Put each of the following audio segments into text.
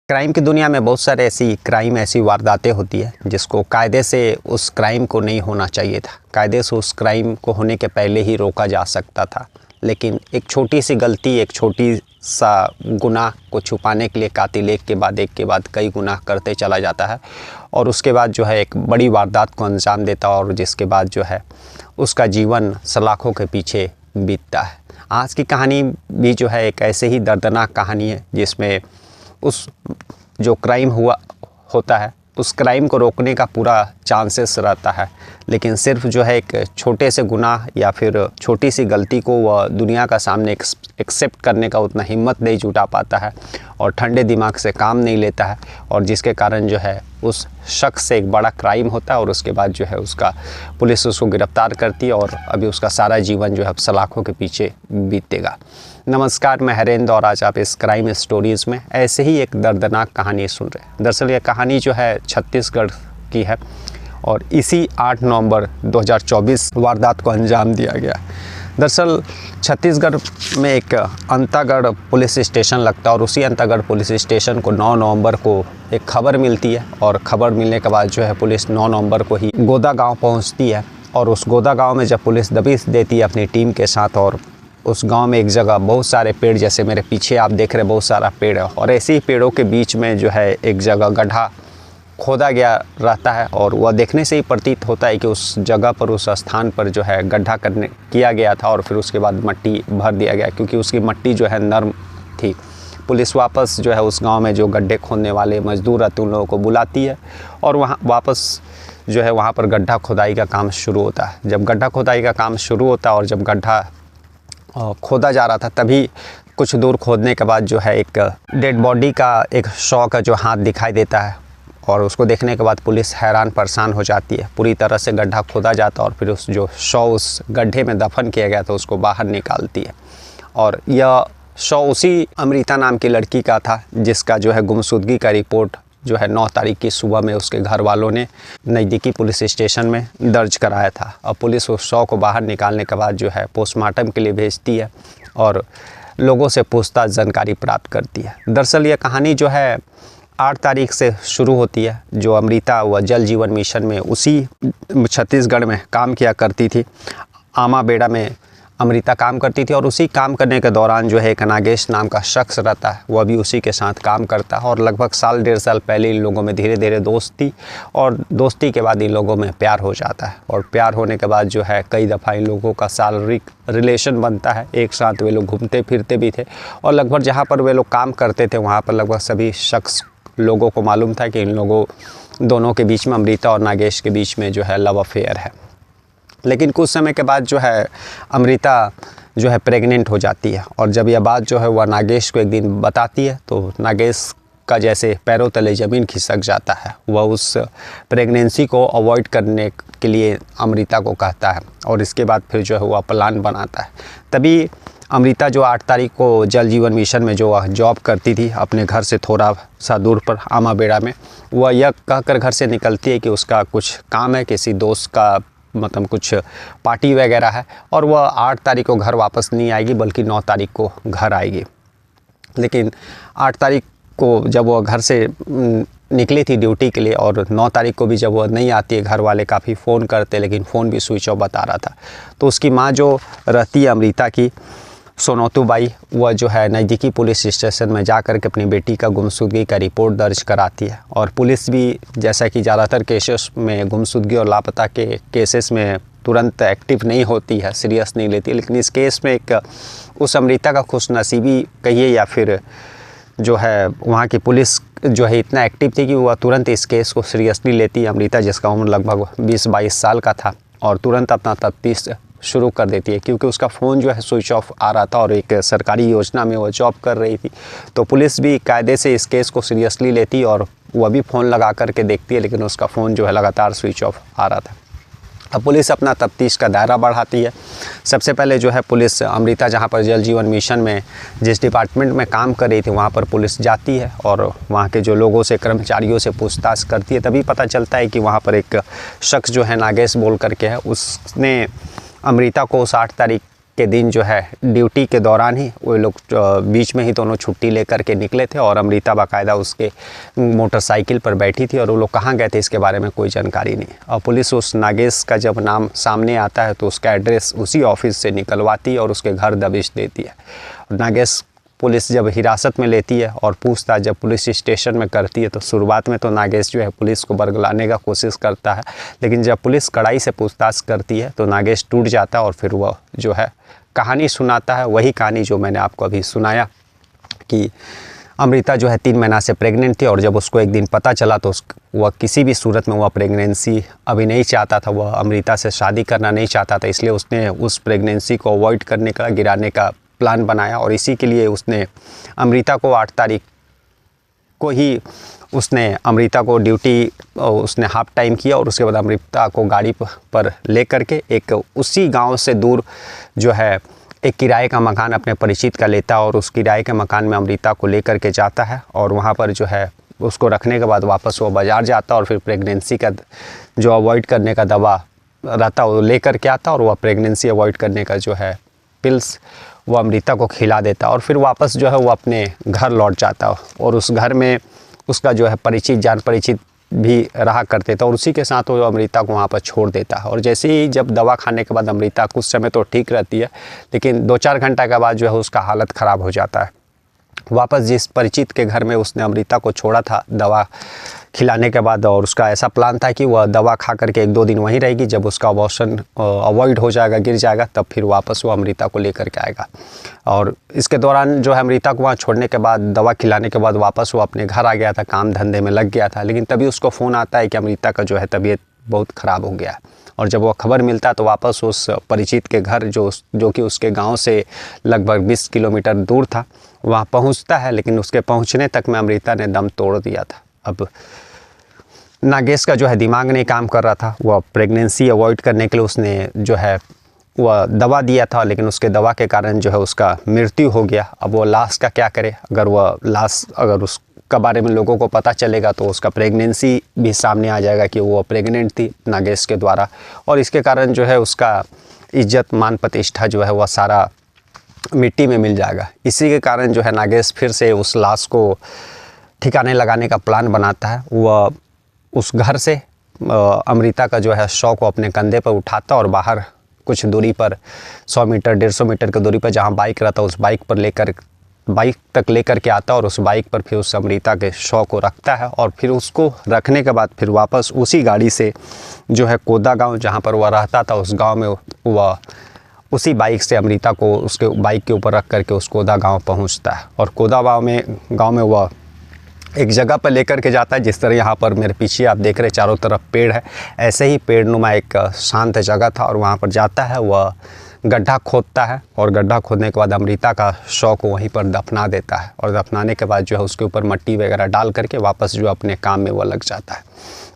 Crime की दुनिया में बहुत सारे ऐसी वारदातें होती है जिसको कायदे से उस क्राइम को नहीं होना चाहिए था। कायदे से उस क्राइम को होने के पहले ही रोका जा सकता था, लेकिन एक छोटी सी गलती, एक छोटी सा गुनाह को छुपाने के लिए कातिल एक के बाद कई गुनाह करते चला जाता है और उसके बाद जो है एक बड़ी वारदात को अंजाम देता है और जिसके बाद जो है उसका जीवन सलाखों के पीछे बीतता है। आज की कहानी भी जो है एक ऐसे ही दर्दनाक कहानी है जिसमें उस जो क्राइम होता है उस क्राइम को रोकने का पूरा चांसेस रहता है, लेकिन सिर्फ जो है एक छोटे से गुनाह या फिर छोटी सी गलती को वह दुनिया का सामने एक्सेप्ट करने का उतना हिम्मत नहीं जुटा पाता है और ठंडे दिमाग से काम नहीं लेता है, और जिसके कारण जो है उस शख्स से एक बड़ा क्राइम होता है और उसके बाद जो है उसका पुलिस उसको गिरफ़्तार करती है और अभी उसका सारा जीवन जो है सलाखों के पीछे बीतेगा। नमस्कार, मैं हरेंद्र और आज आप इस क्राइम स्टोरीज़ में ऐसे ही एक दर्दनाक कहानी सुन रहे हैं। दरअसल ये कहानी जो है छत्तीसगढ़ की है और इसी 8 नवंबर 2024 वारदात को अंजाम दिया गया। दरअसल छत्तीसगढ़ में एक अंतागढ़ पुलिस स्टेशन लगता है और उसी अंतागढ़ पुलिस स्टेशन को 9 नवंबर को एक खबर मिलती है और खबर मिलने के बाद जो है पुलिस 9 नवंबर को ही गोदा गाँव पहुँचती है और उस गोदा गाँव में जब पुलिस दबिश देती है अपनी टीम के साथ और उस गांव में एक जगह बहुत सारे पेड़, जैसे मेरे पीछे आप देख रहे हैं बहुत सारा पेड़ है और ऐसे ही पेड़ों के बीच में जो है एक जगह गड्ढा खोदा गया रहता है और वह देखने से ही प्रतीत होता है कि उस जगह पर, उस स्थान पर जो है गड्ढा किया गया था और फिर उसके बाद मट्टी भर दिया गया, क्योंकि उसकी मट्टी जो है नर्म थी। पुलिस वापस जो है उस गाँव में जो गड्ढे खोदने वाले मजदूर रहते उन लोगों को बुलाती है और वहाँ वापस जो है वहाँ पर गड्ढा खोदाई का काम शुरू होता है। जब गड्ढा खोदाई का काम शुरू होता है और जब गड्ढा खोदा जा रहा था तभी कुछ दूर खोदने के बाद जो है एक डेड बॉडी का एक शव का जो हाथ दिखाई देता है और उसको देखने के बाद पुलिस हैरान परेशान हो जाती है। पूरी तरह से गड्ढा खोदा जाता और फिर उस जो शव उस गड्ढे में दफन किया गया था उसको बाहर निकालती है और यह शव उसी अमृता नाम की लड़की का था जिसका जो है गुमशुदगी का रिपोर्ट जो है 9 तारीख की सुबह में उसके घर वालों ने नज़दीकी पुलिस स्टेशन में दर्ज कराया था। अब पुलिस उस शव को बाहर निकालने के बाद जो है पोस्टमार्टम के लिए भेजती है और लोगों से पूछताछ जानकारी प्राप्त करती है। दरअसल ये कहानी जो है 8 तारीख से शुरू होती है। जो अमृता व जल जीवन मिशन में उसी छत्तीसगढ़ में काम किया करती थी, आमा बेड़ा में अमृता काम करती थी और उसी काम करने के दौरान जो है एक नागेश नाम का शख्स रहता है, वह भी उसी के साथ काम करता है और लगभग साल 1.5 साल पहले इन लोगों में धीरे धीरे दोस्ती और दोस्ती के बाद इन लोगों में प्यार हो जाता है और प्यार होने के बाद जो है कई दफ़ा इन लोगों का शारीरिक रिलेशन बनता है। एक साथ वे लोग घूमते फिरते भी थे और लगभग जहाँ पर वे लोग काम करते थे वहाँ पर लगभग सभी शख्स लोगों को मालूम था कि इन लोगों दोनों के बीच में, अमृता और नागेश के बीच में जो है लव अफेयर है। लेकिन कुछ समय के बाद जो है अमृता जो है प्रेग्नेंट हो जाती है और जब यह बात जो है वह नागेश को एक दिन बताती है तो नागेश का जैसे पैरों तले ज़मीन खिसक जाता है। वह उस प्रेगनेंसी को अवॉइड करने के लिए अमृता को कहता है और इसके बाद फिर जो है वह प्लान बनाता है। तभी अमृता जो 8 तारीख को जल जीवन मिशन में जो जॉब करती थी अपने घर से थोड़ा सा दूर पर आमा बेड़ा में, वह यह कहकर घर से निकलती है कि उसका कुछ काम है, किसी दोस्त का मतलब कुछ पार्टी वगैरह है और वह 8 तारीख को घर वापस नहीं आएगी बल्कि 9 तारीख को घर आएगी। लेकिन 8 तारीख को जब वह घर से निकली थी ड्यूटी के लिए और 9 तारीख को भी जब वह नहीं आती है, घर वाले काफ़ी फ़ोन करते लेकिन फ़ोन भी स्विच ऑफ बता रहा था। तो उसकी माँ जो रहती है अमृता की, सोनोतू बाई, वह जो है नज़दीकी पुलिस स्टेशन में जाकर के अपनी बेटी का गुमशुदगी का रिपोर्ट दर्ज कराती है और पुलिस भी जैसा कि ज़्यादातर केसेस में गुमशुदगी और लापता के केसेस में तुरंत एक्टिव नहीं होती है, सीरियस नहीं लेती, लेकिन इस केस में एक उस अमृता का खुशनसीबी कहिए या फिर जो है वहाँ की पुलिस जो है इतना एक्टिव थी कि वह तुरंत इस केस को सीरियसली लेती है। अमृता जिसका उम्र लगभग 20-22 साल का था और तुरंत अपना तफ्तीश शुरू कर देती है, क्योंकि उसका फ़ोन जो है स्विच ऑफ आ रहा था और एक सरकारी योजना में वो जॉब कर रही थी। तो पुलिस भी कायदे से इस केस को सीरियसली लेती और वह भी फ़ोन लगा करके देखती है, लेकिन उसका फ़ोन जो है लगातार स्विच ऑफ आ रहा था। अब पुलिस अपना तफ्तीश का दायरा बढ़ाती है। सबसे पहले जो है पुलिस अमृता जहाँ पर जल जीवन मिशन में जिस डिपार्टमेंट में काम कर रही थी वहाँ पर पुलिस जाती है और वहाँ के जो लोगों से, कर्मचारियों से पूछताछ करती है। तभी पता चलता है कि वहाँ पर एक शख्स जो है नागेश बोल करके है, उसने अमृता को उस 8 तारीख के दिन जो है ड्यूटी के दौरान ही वो लोग बीच में ही दोनों छुट्टी लेकर के निकले थे और अमृता बाकायदा उसके मोटरसाइकिल पर बैठी थी और वो लोग कहाँ गए थे इसके बारे में कोई जानकारी नहीं। और पुलिस उस नागेश का जब नाम सामने आता है तो उसका एड्रेस उसी ऑफिस से निकलवाती है और उसके घर दबिश देती है। नागेश पुलिस जब हिरासत में लेती है और पूछताछ जब पुलिस स्टेशन में करती है तो शुरुआत में तो नागेश जो है पुलिस को बरगलाने का कोशिश करता है, लेकिन जब पुलिस कड़ाई से पूछताछ करती है तो नागेश टूट जाता है और फिर वह जो है कहानी सुनाता है। वही कहानी जो मैंने आपको अभी सुनाया कि अमृता जो है 3 महीना से प्रेग्नेंट थी और जब उसको एक दिन पता चला तो वह किसी भी सूरत में वह प्रेगनेंसी अभी नहीं चाहता था, वह अमृता से शादी करना नहीं चाहता था, इसलिए उसने उस प्रेगनेंसी को अवॉइड करने का, गिराने का प्लान बनाया और इसी के लिए उसने अमृता को 8 तारीख को ही उसने अमृता को ड्यूटी उसने हाफ टाइम किया और उसके बाद अमृता को गाड़ी पर ले करके एक उसी गांव से दूर जो है एक किराए का मकान अपने परिचित का लेता है और उस किराए के मकान में अमृता को लेकर के जाता है और वहाँ पर जो है उसको रखने के बाद वापस वो बाज़ार जाता और फिर प्रेगनेंसी का जो अवॉइड करने का दवा रहता वो लेकर के आता और वह प्रेगनेंसी अवॉइड करने का जो है पिल्स वो अमृता को खिला देता और फिर वापस जो है वो अपने घर लौट जाता और उस घर में उसका जो है परिचित जान परिचित भी रहा करते थे और उसी के साथ वो अमृता को वहाँ पर छोड़ देता है। और जैसे ही जब दवा खाने के बाद अमृता कुछ समय तो ठीक रहती है, लेकिन 2-4 घंटा के बाद जो है उसका हालत ख़राब हो जाता है। वापस जिस परिचित के घर में उसने अमृता को छोड़ा था दवा खिलाने के बाद और उसका ऐसा प्लान था कि वह दवा खा करके 1-2 दिन वहीं रहेगी, जब उसका अबॉर्शन अवॉइड हो जाएगा, गिर जाएगा, तब फिर वापस वो अमृता को लेकर के आएगा। और इसके दौरान जो है अमृता को वहाँ छोड़ने के बाद दवा खिलाने के बाद वापस वो अपने घर आ गया था, काम धंधे में लग गया था, लेकिन तभी उसको फ़ोन आता है कि अमृता का जो है तबीयत बहुत ख़राब हो गया है। और जब वो खबर मिलता है तो वापस उस परिचित के घर जो कि उसके गांव से लगभग 20 किलोमीटर दूर था वहाँ पहुँचता है, लेकिन उसके पहुँचने तक में अमृता ने दम तोड़ दिया था। अब नागेश का जो है दिमाग नहीं काम कर रहा था, वह प्रेगनेंसी अवॉइड करने के लिए उसने जो है वह दवा दिया था, लेकिन उसके दवा के कारण जो है उसका मृत्यु हो गया। अब वो लाश का क्या करे, अगर वह लाश अगर उसका बारे में लोगों को पता चलेगा तो उसका प्रेगनेंसी भी सामने आ जाएगा कि वो प्रेग्नेंट थी नागेश के द्वारा, और इसके कारण जो है उसका इज्जत मान प्रतिष्ठा जो है वह सारा मिट्टी में मिल जाएगा। इसी के कारण जो है नागेश फिर से उस लाश को ठिकाने लगाने का प्लान बनाता है। वह उस घर से अमृता का जो है शव को अपने कंधे पर उठाता और बाहर कुछ दूरी पर 100 मीटर 150 मीटर की दूरी पर जहाँ बाइक रहता उस बाइक तक लेकर के आता और उस बाइक पर फिर उस अमृता के शव को रखता है और फिर उसको रखने के बाद फिर वापस उसी गाड़ी से जो है कोदा गाँव जहाँ पर वह रहता था उस गाँव में वह उसी बाइक से अमृता को उसके बाइक के ऊपर रख करके उस कोदा गाँव पहुँचता है। और कोदा गाँव में वह एक जगह पर लेकर के जाता है, जिस तरह यहाँ पर मेरे पीछे आप देख रहे चारों तरफ पेड़ है, ऐसे ही पेड़नुमा एक शांत जगह था और वहाँ पर जाता है, वह गड्ढा खोदता है और गड्ढा खोदने के बाद अमृता का शव को वहीं पर दफना देता है और दफनाने के बाद जो है उसके ऊपर मिट्टी वगैरह डाल करके वापस जो अपने काम में वह लग जाता है।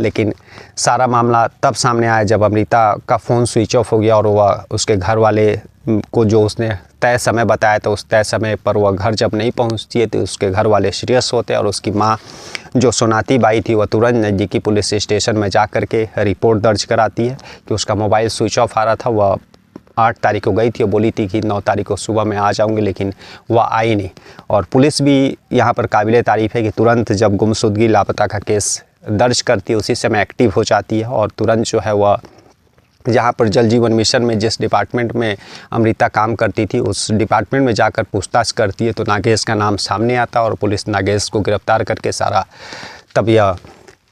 लेकिन सारा मामला तब सामने आया जब अमृता का फ़ोन स्विच ऑफ हो गया और वह उसके घर वाले को जो उसने तय समय बताया था उस तय समय पर वह घर जब नहीं पहुंचती है तो उसके घर वाले सीरियस होते हैं और उसकी माँ जो सोनाती बाई थी वह तुरंत नज़दीकी पुलिस स्टेशन में जा कर के रिपोर्ट दर्ज कराती है कि उसका मोबाइल स्विच ऑफ आ रहा था। वह 8 तारीख को गई थी और बोली थी कि 9 तारीख को सुबह मैं आ जाऊंगी, लेकिन वह आई नहीं। और पुलिस भी यहाँ पर काबिले तारीफ़ है कि तुरंत जब गुमशुदगी लापता का केस दर्ज करती है उसी समय एक्टिव हो जाती है और तुरंत जो है वह जहाँ पर जल जीवन मिशन में जिस डिपार्टमेंट में अमृता काम करती थी उस डिपार्टमेंट में जाकर पूछताछ करती है तो नागेश का नाम सामने आता और पुलिस नागेश को गिरफ्तार करके सारा तब यह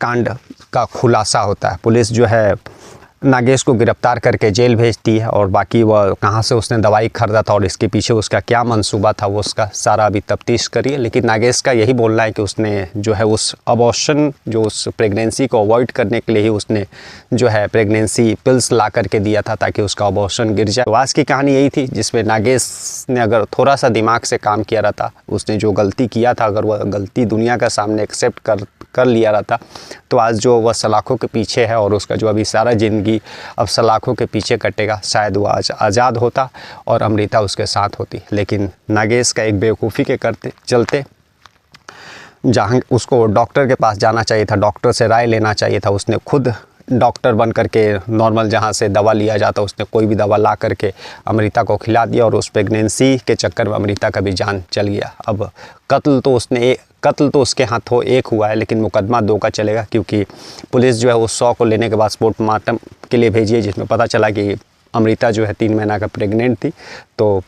कांड का खुलासा होता है। पुलिस जो है नागेश को गिरफ्तार करके जेल भेजती है और बाकी वह कहाँ से उसने दवाई खरीदा था और इसके पीछे उसका क्या मंसूबा था वो उसका सारा अभी तफ्तीश करिए। लेकिन नागेश का यही बोलना है कि उसने जो है उस अबॉर्शन जो उस प्रेगनेंसी को अवॉइड करने के लिए ही उसने जो है प्रेगनेंसी पिल्स ला करके दिया था ताकि उसका अबॉर्शन गिर जाए। तो आज की कहानी यही थी जिसमें नागेश ने अगर थोड़ा सा दिमाग से काम किया रहता, उसने जो गलती किया था अगर वह गलती दुनिया का सामने एक्सेप्ट कर लिया रहता तो आज जो वह सलाखों के पीछे है और उसका जो अभी सारा ज़िंदगी अब सलाखों के पीछे कटेगा, शायद वह आज आज़ाद होता और अमृता उसके साथ होती। लेकिन नागेश का एक बेवकूफ़ी के चलते जहाँ उसको डॉक्टर के पास जाना चाहिए था, डॉक्टर से राय लेना चाहिए था, उसने खुद डॉक्टर बन करके नॉर्मल जहाँ से दवा लिया जाता उसने कोई भी दवा ला करके अमृता को खिला दिया और उस प्रेगनेंसी के चक्कर में अमृता का भी जान चल गया। अब कत्ल तो उसके हाथों एक हुआ है, लेकिन मुकदमा 2 का चलेगा, क्योंकि पुलिस जो है उस 100 को लेने के बाद पोस्टमार्टम के लिए भेजी है, जिसमें पता चला कि अमृता जो है 3 महीना का प्रेग्नेंट थी। तो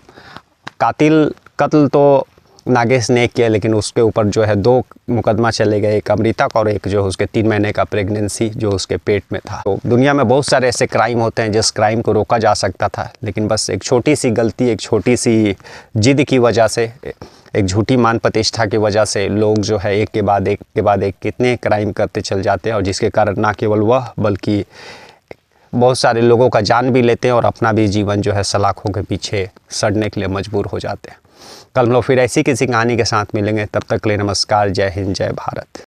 कत्ल तो नागेश ने किया, लेकिन उसके ऊपर जो है 2 मुकदमा चले गए, एक अमृता का और एक जो है उसके 3 महीने का प्रेगनेंसी जो उसके पेट में था। तो दुनिया में बहुत सारे ऐसे क्राइम होते हैं जिस क्राइम को रोका जा सकता था, लेकिन बस एक छोटी सी गलती, एक छोटी सी जिद की वजह से, एक झूठी मान प्रतिष्ठा की वजह से लोग जो है एक के बाद एक कितने क्राइम करते चल जाते हैं, और जिसके कारण ना केवल वह बल्कि बहुत सारे लोगों का जान भी लेते हैं और अपना भी जीवन जो है सलाखों के पीछे सड़ने के लिए मजबूर हो जाते हैं। कल हम लोग फिर ऐसी किसी कहानी के साथ मिलेंगे, तब तक के लिए नमस्कार, जय हिंद, जय भारत।